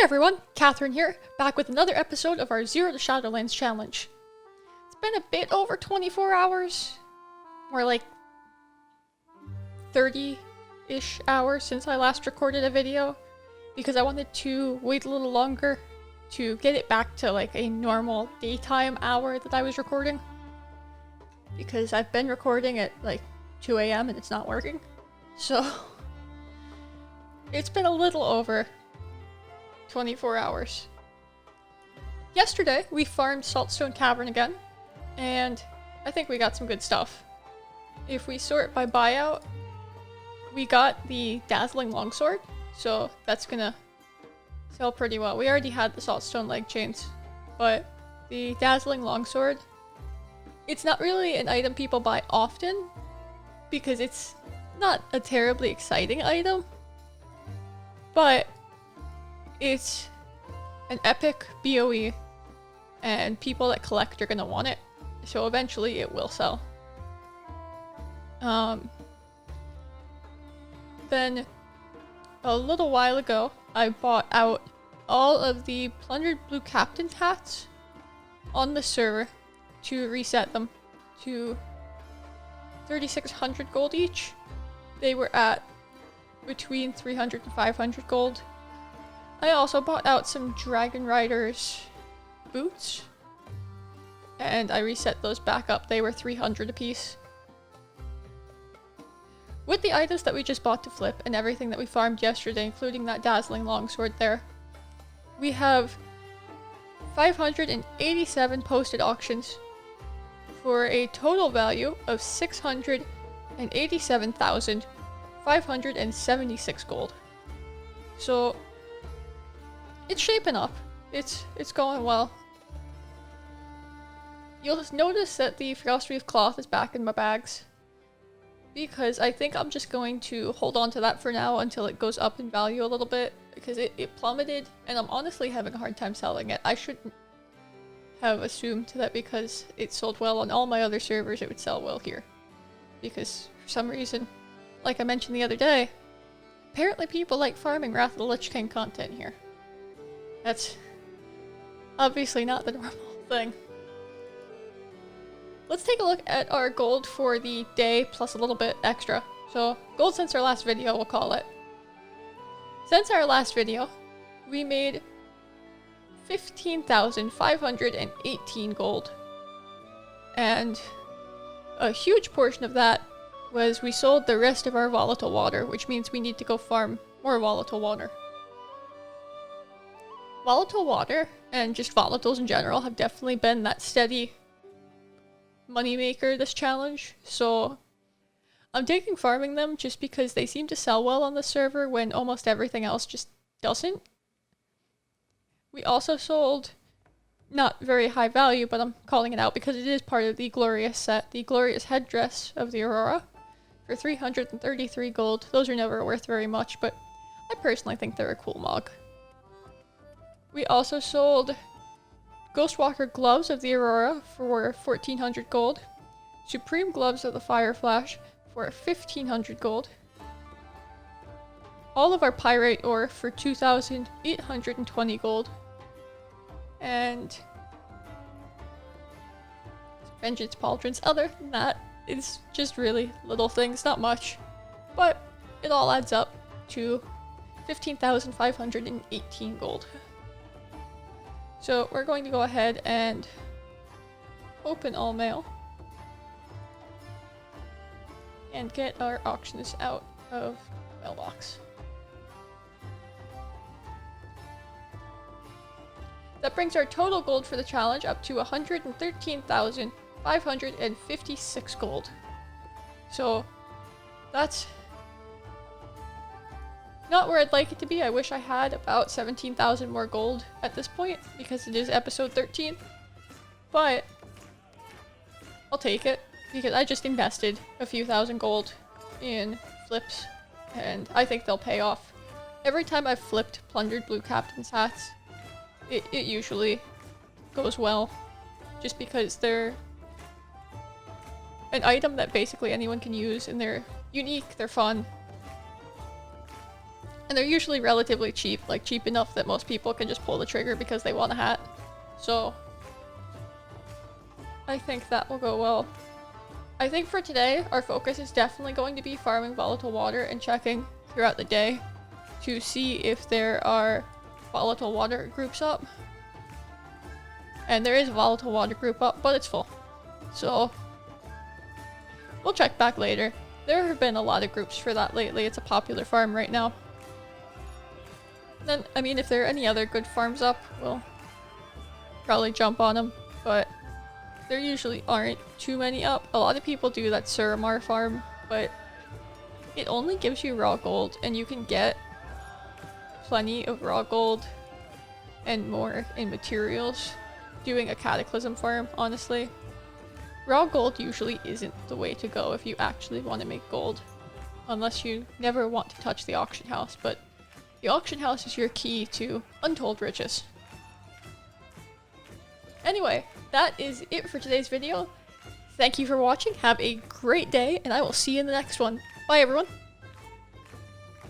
everyone, Catherine here, back with another episode of our Zero to Shadowlands challenge. It's been a bit over 24 hours, more like 30-ish hours since I last recorded a video, because I wanted to wait a little longer to get it back to like a normal daytime hour that I was recording. Because I've been recording at like 2 AM and it's not working. So, it's been a little over 24 hours. Yesterday, we farmed Saltstone Cavern again, and I think we got some good stuff. If we sort by buyout, we got the Dazzling Longsword, so that's gonna sell pretty well. We already had the Saltstone Leg Chains, but the Dazzling Longsword, it's not really an item people buy often, because it's not a terribly exciting item, but it's an epic BOE, and people that collect are gonna want it, so eventually it will sell. Then, a little while ago, I bought out all of the Plundered Blue Captain's hats on the server to reset them to 3,600 gold each. They were at between 300 and 500 gold. I also bought out some Dragon Riders boots, and I reset those back up. They were 300 apiece. With the items that we just bought to flip and everything that we farmed yesterday, including that Dazzling Longsword there, we have 587 posted auctions for a total value of 687,576 gold. So it's shaping up. It's going well. You'll notice that the Frostreef cloth is back in my bags, because I think I'm just going to hold on to that for now until it goes up in value a little bit, because it plummeted and I'm honestly having a hard time selling it. I shouldn't have assumed that because it sold well on all my other servers it would sell well here, because for some reason, like I mentioned the other day, apparently people like farming Wrath of the Lich King content here. That's obviously not the normal thing. Let's take a look at our gold for the day plus a little bit extra. So, gold since our last video, we'll call it. Since our last video, we made 15,518 gold. And a huge portion of that was we sold the rest of our volatile water, which means we need to go farm more volatile water. Volatile water, and just volatiles in general, have definitely been that steady moneymaker this challenge, so I'm taking farming them just because they seem to sell well on the server when almost everything else just doesn't. We also sold, not very high value, but I'm calling it out because it is part of the Glorious set, the Glorious Headdress of the Aurora, for 333 gold. Those are never worth very much, but I personally think they're a cool mog. We also sold Ghostwalker Gloves of the Aurora for 1,400 gold, Supreme Gloves of the Fire Flash for 1,500 gold, all of our Pyrite ore for 2,820 gold, and Vengeance Pauldrons. Other than that, it's just really little things, not much, but it all adds up to 15,518 gold. So we're going to go ahead and open all mail and get our auctions out of the mailbox. That brings our total gold for the challenge up to 113,556 gold. So that's not where I'd like it to be. I wish I had about 17,000 more gold at this point, because it is episode 13. But I'll take it, because I just invested a few thousand gold in flips, and I think they'll pay off. Every time I've flipped Plundered Blue Captain's hats, it usually goes well, just because they're an item that basically anyone can use, and they're unique, they're fun. And they're usually relatively cheap, like cheap enough that most people can just pull the trigger because they want a hat. So I think that will go well. I think for today, our focus is definitely going to be farming volatile water and checking throughout the day to see if there are volatile water groups up. And there is a volatile water group up, but it's full. So we'll check back later. There have been a lot of groups for that lately. It's a popular farm right now. Then, I mean, if there are any other good farms up, we'll probably jump on them, but there usually aren't too many up. A lot of people do that Suramar farm, but it only gives you raw gold, and you can get plenty of raw gold and more in materials doing a cataclysm farm, honestly. Raw gold usually isn't the way to go if you actually want to make gold, unless you never want to touch the auction house, but the auction house is your key to untold riches. Anyway, that is it for today's video. Thank you for watching, have a great day, and I will see you in the next one. Bye everyone!